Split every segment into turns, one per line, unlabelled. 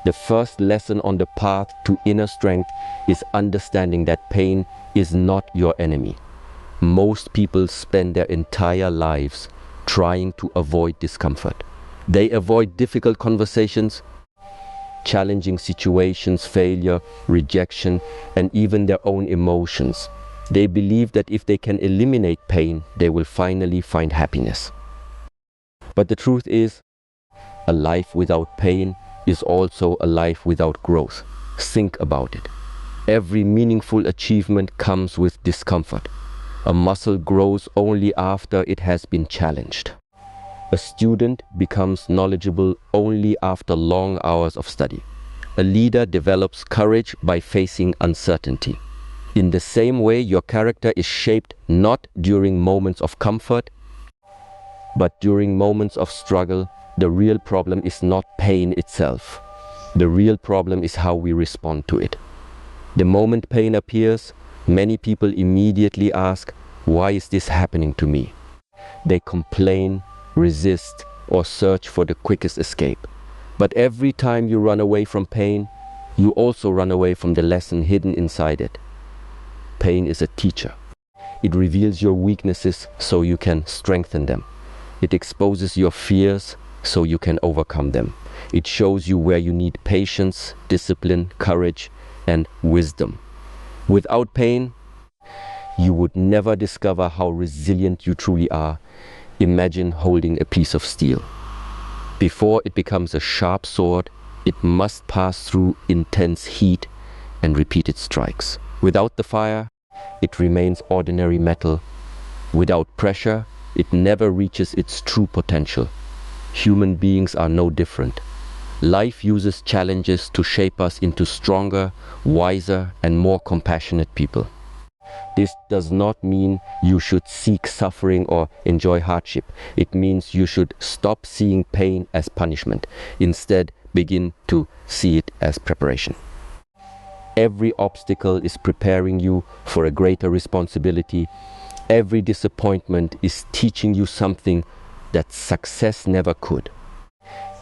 The first lesson on the path to inner strength is understanding that pain is not your enemy. Most people spend their entire lives trying to avoid discomfort. They avoid difficult conversations, challenging situations, failure, rejection, and even their own emotions. They believe that if they can eliminate pain, they will finally find happiness. But the truth is, a life without pain is also a life without growth. Think about it. Every meaningful achievement comes with discomfort. A muscle grows only after it has been challenged. A student becomes knowledgeable only after long hours of study. A leader develops courage by facing uncertainty. In the same way, your character is shaped not during moments of comfort, but during moments of struggle. The real problem is not pain itself. The real problem is how we respond to it. The moment pain appears, many people immediately ask, "Why is this happening to me?" They complain, resist, or search for the quickest escape. But every time you run away from pain, you also run away from the lesson hidden inside it. Pain is a teacher. It reveals your weaknesses so you can strengthen them. It exposes your fears so you can overcome them. It shows you where you need patience, discipline, courage, and wisdom. Without pain, you would never discover how resilient you truly are. Imagine holding a piece of steel. Before it becomes a sharp sword, it must pass through intense heat and repeated strikes. Without the fire, it remains ordinary metal. Without pressure, it never reaches its true potential. Human beings are no different. Life uses challenges to shape us into stronger, wiser, and more compassionate people. This does not mean you should seek suffering or enjoy hardship. It means you should stop seeing pain as punishment. Instead, begin to see it as preparation. Every obstacle is preparing you for a greater responsibility. Every disappointment is teaching you something that success never could.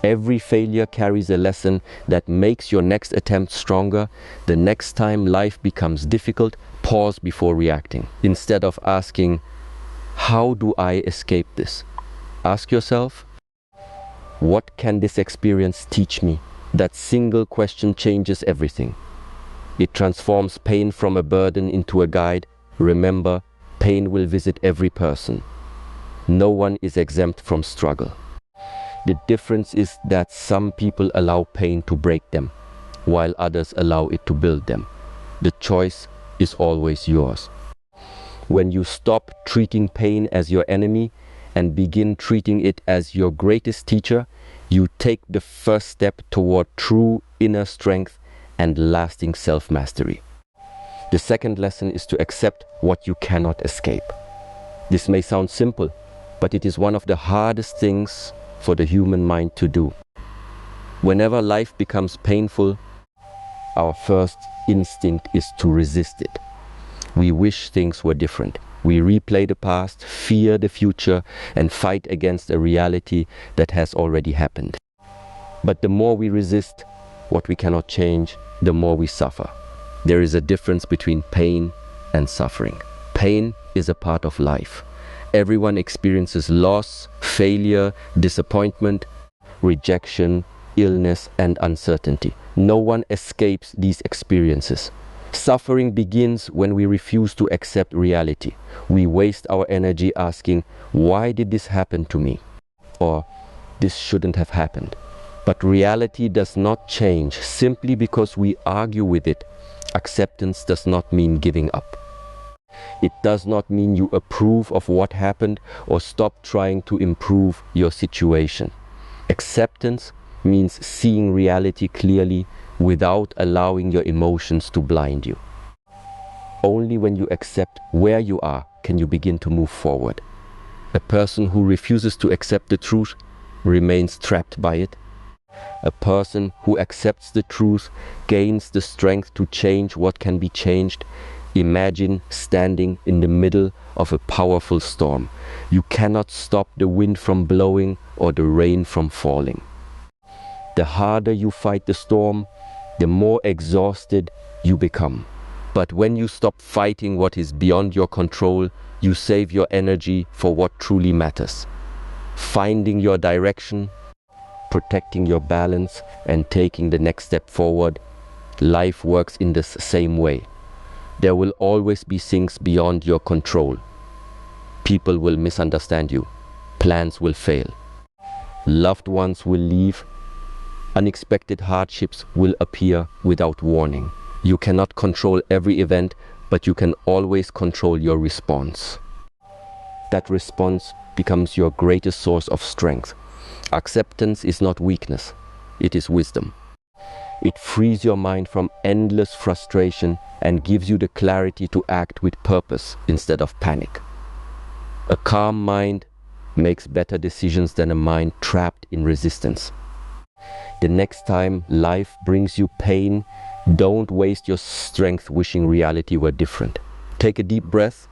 Every failure carries a lesson that makes your next attempt stronger. The next time life becomes difficult, pause before reacting. Instead of asking, "How do I escape this?" ask yourself, "What can this experience teach me?" That single question changes everything. It transforms pain from a burden into a guide. Remember, pain will visit every person. No one is exempt from struggle. The difference is that some people allow pain to break them, while others allow it to build them. The choice is always yours. When you stop treating pain as your enemy and begin treating it as your greatest teacher, you take the first step toward true inner strength and lasting self-mastery. The second lesson is to accept what you cannot escape. This may sound simple, but it is one of the hardest things for the human mind to do. Whenever life becomes painful, our first instinct is to resist it. We wish things were different. We replay the past, fear the future, and fight against a reality that has already happened. But the more we resist what we cannot change, the more we suffer. There is a difference between pain and suffering. Pain is a part of life. Everyone experiences loss, failure, disappointment, rejection, illness, and uncertainty. No one escapes these experiences. Suffering begins when we refuse to accept reality. We waste our energy asking, "Why did this happen to me?" Or, "This shouldn't have happened." But reality does not change simply because we argue with it. Acceptance does not mean giving up. It does not mean you approve of what happened or stop trying to improve your situation. Acceptance means seeing reality clearly without allowing your emotions to blind you. Only when you accept where you are can you begin to move forward. A person who refuses to accept the truth remains trapped by it. A person who accepts the truth gains the strength to change what can be changed. Imagine standing in the middle of a powerful storm. You cannot stop the wind from blowing or the rain from falling. The harder you fight the storm, the more exhausted you become. But when you stop fighting what is beyond your control, you save your energy for what truly matters. Finding your direction, protecting your balance, and taking the next step forward. Life works in this same way. There will always be things beyond your control. People will misunderstand you. Plans will fail. Loved ones will leave. Unexpected hardships will appear without warning. You cannot control every event, but you can always control your response. That response becomes your greatest source of strength. Acceptance is not weakness, it is wisdom. It frees your mind from endless frustration and gives you the clarity to act with purpose instead of panic. A calm mind makes better decisions than a mind trapped in resistance. The next time life brings you pain, don't waste your strength wishing reality were different. Take a deep breath,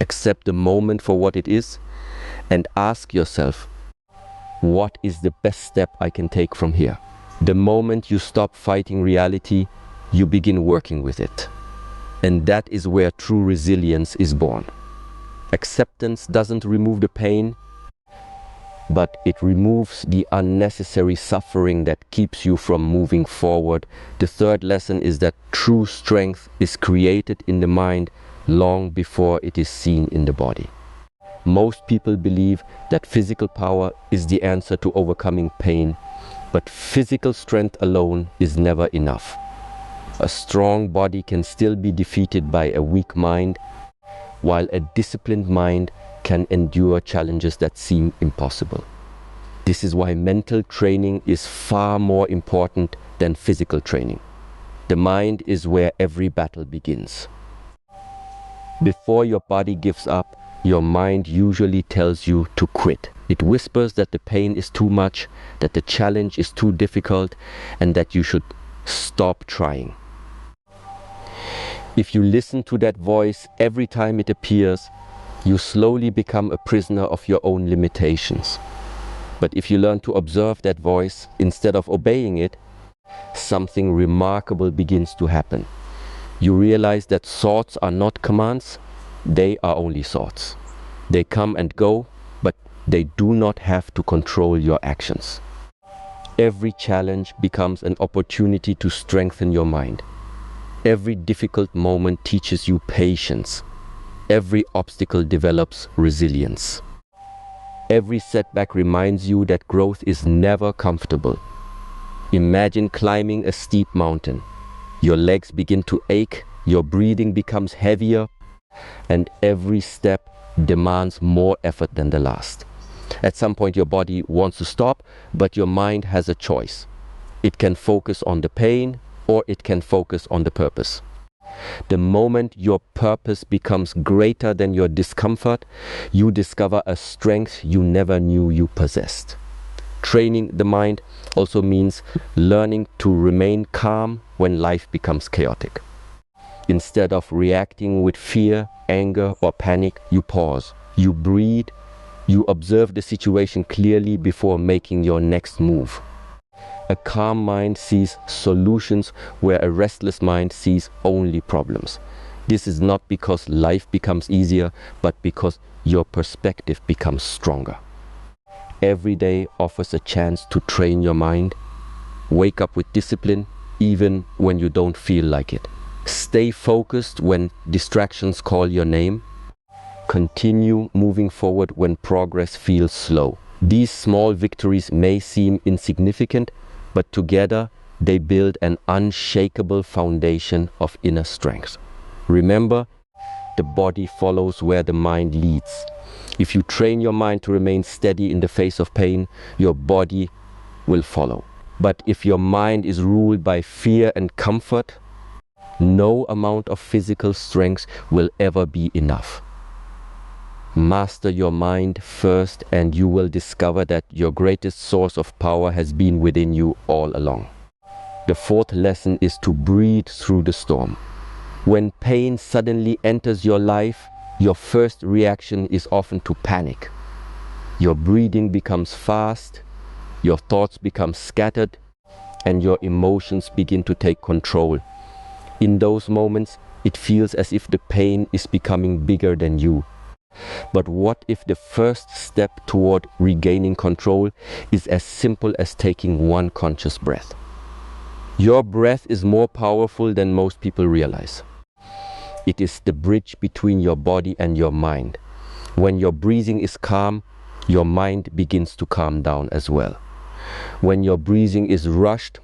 accept the moment for what it is, and ask yourself, what is the best step I can take from here? The moment you stop fighting reality, you begin working with it. And that is where true resilience is born. Acceptance doesn't remove the pain, but it removes the unnecessary suffering that keeps you from moving forward. The third lesson is that true strength is created in the mind long before it is seen in the body. Most people believe that physical power is the answer to overcoming pain, but physical strength alone is never enough. A strong body can still be defeated by a weak mind, while a disciplined mind can endure challenges that seem impossible. This is why mental training is far more important than physical training. The mind is where every battle begins. Before your body gives up, your mind usually tells you to quit. It whispers that the pain is too much, that the challenge is too difficult, and that you should stop trying. If you listen to that voice every time it appears, you slowly become a prisoner of your own limitations. But if you learn to observe that voice instead of obeying it, something remarkable begins to happen. You realize that thoughts are not commands, they are only thoughts. They come and go, but they do not have to control your actions. Every challenge becomes an opportunity to strengthen your mind. Every difficult moment teaches you patience. Every obstacle develops resilience. Every setback reminds you that growth is never comfortable. Imagine climbing a steep mountain. Your legs begin to ache, your breathing becomes heavier, and every step demands more effort than the last. At some point your body wants to stop, but your mind has a choice. It can focus on the pain, or it can focus on the purpose. The moment your purpose becomes greater than your discomfort, you discover a strength you never knew you possessed. Training the mind also means learning to remain calm when life becomes chaotic. Instead of reacting with fear, anger, or panic, you pause, you breathe, you observe the situation clearly before making your next move. A calm mind sees solutions where a restless mind sees only problems. This is not because life becomes easier, but because your perspective becomes stronger. Every day offers a chance to train your mind. Wake up with discipline, even when you don't feel like it. Stay focused when distractions call your name. Continue moving forward when progress feels slow. These small victories may seem insignificant, but together they build an unshakable foundation of inner strength. Remember, the body follows where the mind leads. If you train your mind to remain steady in the face of pain, your body will follow. But if your mind is ruled by fear and comfort, no amount of physical strength will ever be enough. Master your mind first, and you will discover that your greatest source of power has been within you all along. The fourth lesson is to breathe through the storm. When pain suddenly enters your life, your first reaction is often to panic. Your breathing becomes fast, your thoughts become scattered, and your emotions begin to take control. In those moments, it feels as if the pain is becoming bigger than you. But what if the first step toward regaining control is as simple as taking one conscious breath? Your breath is more powerful than most people realize. It is the bridge between your body and your mind. When your breathing is calm, your mind begins to calm down as well. When your breathing is rushed,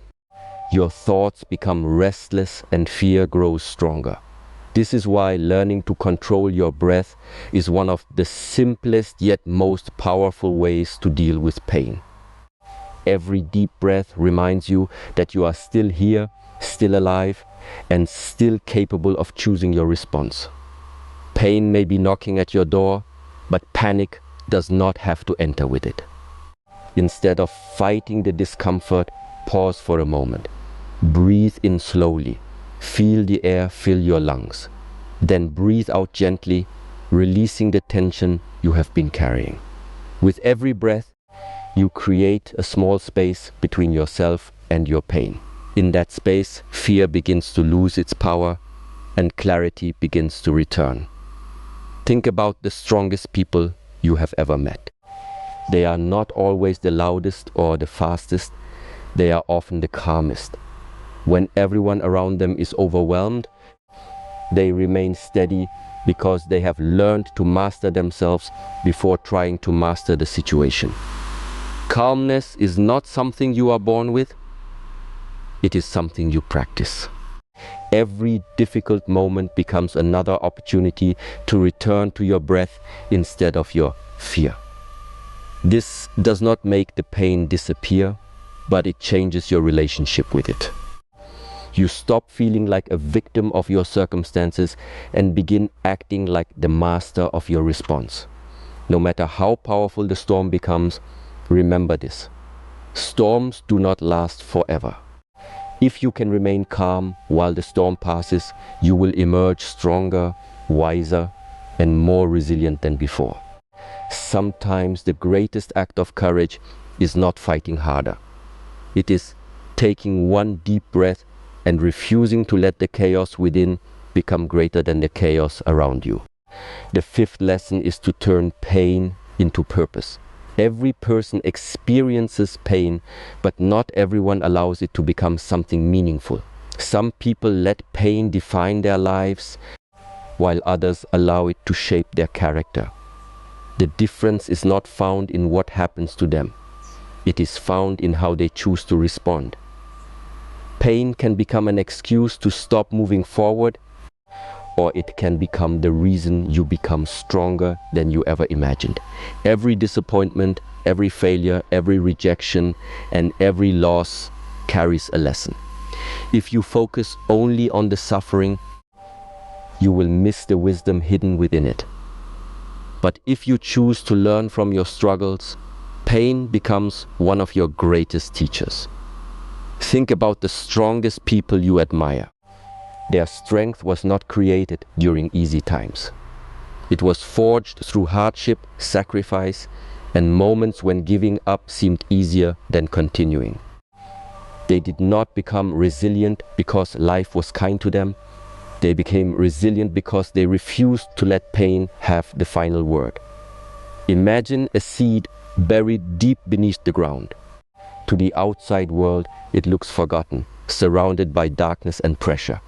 your thoughts become restless and fear grows stronger. This is why learning to control your breath is one of the simplest yet most powerful ways to deal with pain. Every deep breath reminds you that you are still here, still alive, and still capable of choosing your response. Pain may be knocking at your door, but panic does not have to enter with it. Instead of fighting the discomfort, pause for a moment. Breathe in slowly. Feel the air fill your lungs. Then breathe out gently, releasing the tension you have been carrying. With every breath, you create a small space between yourself and your pain. In that space, fear begins to lose its power and clarity begins to return. Think about the strongest people you have ever met. They are not always the loudest or the fastest. They are often the calmest. When everyone around them is overwhelmed, they remain steady because they have learned to master themselves before trying to master the situation. Calmness is not something you are born with. It is something you practice. Every difficult moment becomes another opportunity to return to your breath instead of your fear. This does not make the pain disappear, but it changes your relationship with it. You stop feeling like a victim of your circumstances and begin acting like the master of your response. No matter how powerful the storm becomes, remember this: storms do not last forever. If you can remain calm while the storm passes, you will emerge stronger, wiser, and more resilient than before. Sometimes the greatest act of courage is not fighting harder. It is taking one deep breath and refusing to let the chaos within become greater than the chaos around you. The fifth lesson is to turn pain into purpose. Every person experiences pain, but not everyone allows it to become something meaningful. Some people let pain define their lives, while others allow it to shape their character. The difference is not found in what happens to them. It is found in how they choose to respond. Pain can become an excuse to stop moving forward, or it can become the reason you become stronger than you ever imagined. Every disappointment, every failure, every rejection, and every loss carries a lesson. If you focus only on the suffering, you will miss the wisdom hidden within it. But if you choose to learn from your struggles, pain becomes one of your greatest teachers. Think about the strongest people you admire. Their strength was not created during easy times. It was forged through hardship, sacrifice, and moments when giving up seemed easier than continuing. They did not become resilient because life was kind to them. They became resilient because they refused to let pain have the final word. Imagine a seed buried deep beneath the ground. To the outside world, it looks forgotten, surrounded by darkness and pressure.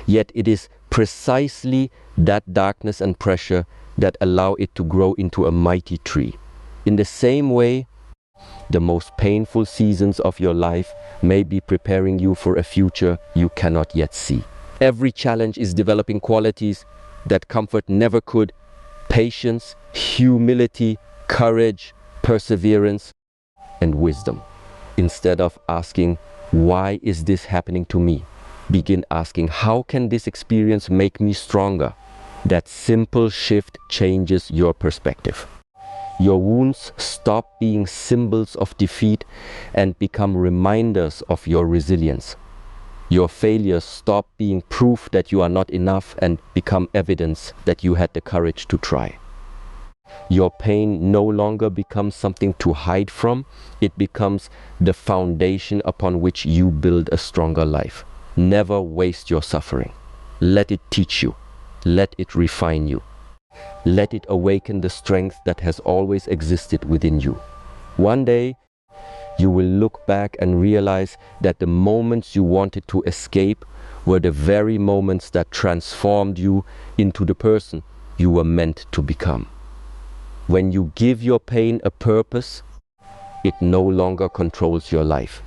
Yet it is precisely that darkness and pressure that allow it to grow into a mighty tree. In the same way, the most painful seasons of your life may be preparing you for a future you cannot yet see. Every challenge is developing qualities that comfort never could: patience, humility, courage, perseverance, and wisdom. Instead of asking, "Why is this happening to me?" begin asking, "How can this experience make me stronger?" That simple shift changes your perspective. Your wounds stop being symbols of defeat and become reminders of your resilience. Your failures stop being proof that you are not enough and become evidence that you had the courage to try. Your pain no longer becomes something to hide from. It becomes the foundation upon which you build a stronger life. Never waste your suffering. Let it teach you. Let it refine you. Let it awaken the strength that has always existed within you. One day, you will look back and realize that the moments you wanted to escape were the very moments that transformed you into the person you were meant to become. When you give your pain a purpose, it no longer controls your life.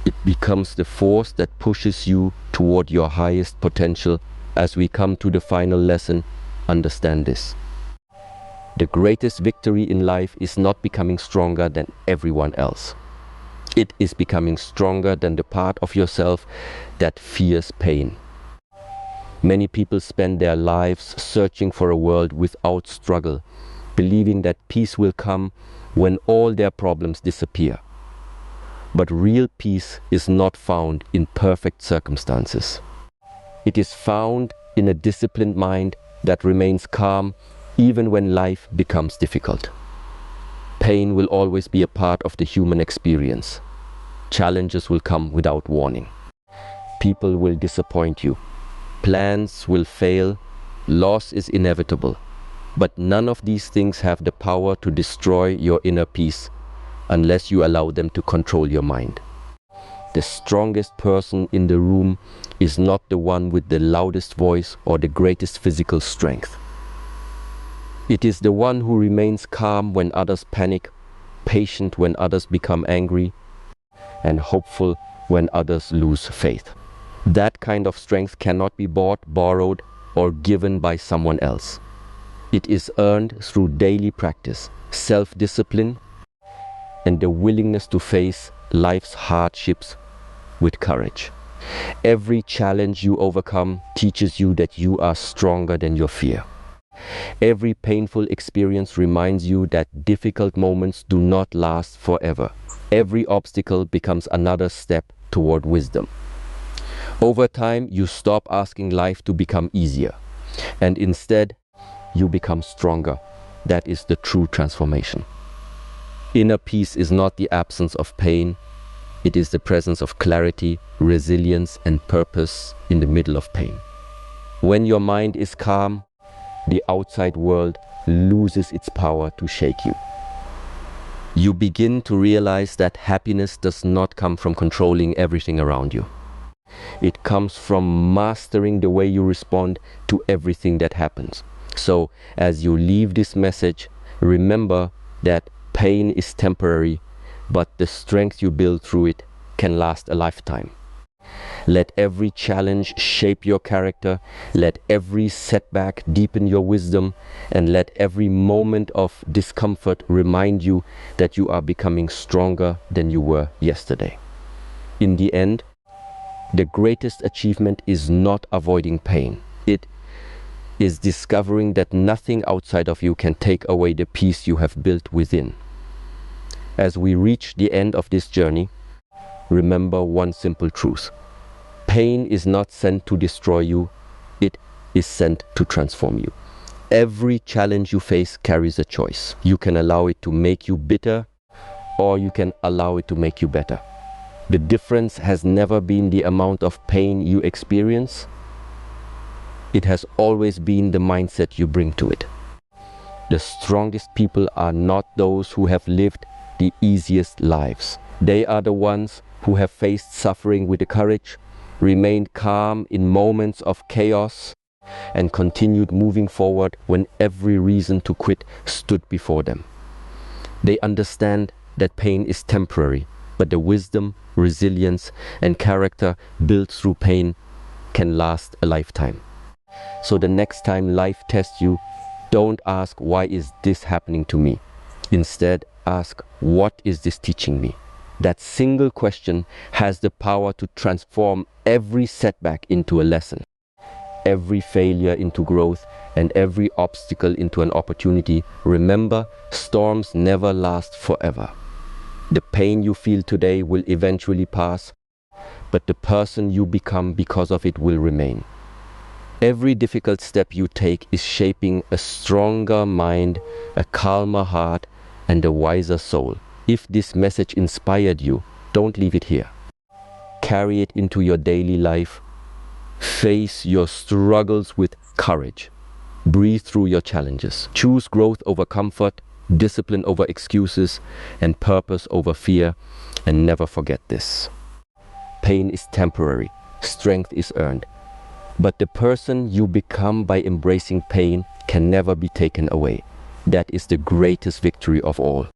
It becomes the force that pushes you toward your highest potential. As we come to the final lesson, understand this. The greatest victory in life is not becoming stronger than everyone else. It is becoming stronger than the part of yourself that fears pain. Many people spend their lives searching for a world without struggle, believing that peace will come when all their problems disappear. But real peace is not found in perfect circumstances. It is found in a disciplined mind that remains calm even when life becomes difficult. Pain will always be a part of the human experience. Challenges will come without warning. People will disappoint you. Plans will fail. Loss is inevitable. But none of these things have the power to destroy your inner peace unless you allow them to control your mind. The strongest person in the room is not the one with the loudest voice or the greatest physical strength. It is the one who remains calm when others panic, patient when others become angry, and hopeful when others lose faith. That kind of strength cannot be bought, borrowed, or given by someone else. It is earned through daily practice, self-discipline, and the willingness to face life's hardships with courage. Every challenge you overcome teaches you that you are stronger than your fear. Every painful experience reminds you that difficult moments do not last forever. Every obstacle becomes another step toward wisdom. Over time, you stop asking life to become easier, and instead, you become stronger. That is the true transformation. Inner peace is not the absence of pain. It is the presence of clarity, resilience, and purpose in the middle of pain. When your mind is calm, the outside world loses its power to shake you. You begin to realize that happiness does not come from controlling everything around you. It comes from mastering the way you respond to everything that happens. So, as you leave this message, remember that pain is temporary, but the strength you build through it can last a lifetime. Let every challenge shape your character, let every setback deepen your wisdom, and let every moment of discomfort remind you that you are becoming stronger than you were yesterday. In the end, the greatest achievement is not avoiding pain. It is discovering that nothing outside of you can take away the peace you have built within. As we reach the end of this journey, remember one simple truth. Pain is not sent to destroy you, it is sent to transform you. Every challenge you face carries a choice. You can allow it to make you bitter, or you can allow it to make you better. The difference has never been the amount of pain you experience. It has always been the mindset you bring to it. The strongest people are not those who have lived the easiest lives. They are the ones who have faced suffering with the courage, remained calm in moments of chaos, and continued moving forward when every reason to quit stood before them. They understand that pain is temporary, but the wisdom, resilience, and character built through pain can last a lifetime. So the next time life tests you, don't ask, why is this happening to me? Instead, ask, what is this teaching me? That single question has the power to transform every setback into a lesson, every failure into growth, and every obstacle into an opportunity. Remember, storms never last forever. The pain you feel today will eventually pass, but the person you become because of it will remain. Every difficult step you take is shaping a stronger mind, a calmer heart, and a wiser soul. If this message inspired you, don't leave it here. Carry it into your daily life. Face your struggles with courage. Breathe through your challenges. Choose growth over comfort, discipline over excuses, and purpose over fear. And never forget this. Pain is temporary. Strength is earned. But the person you become by embracing pain can never be taken away. That is the greatest victory of all.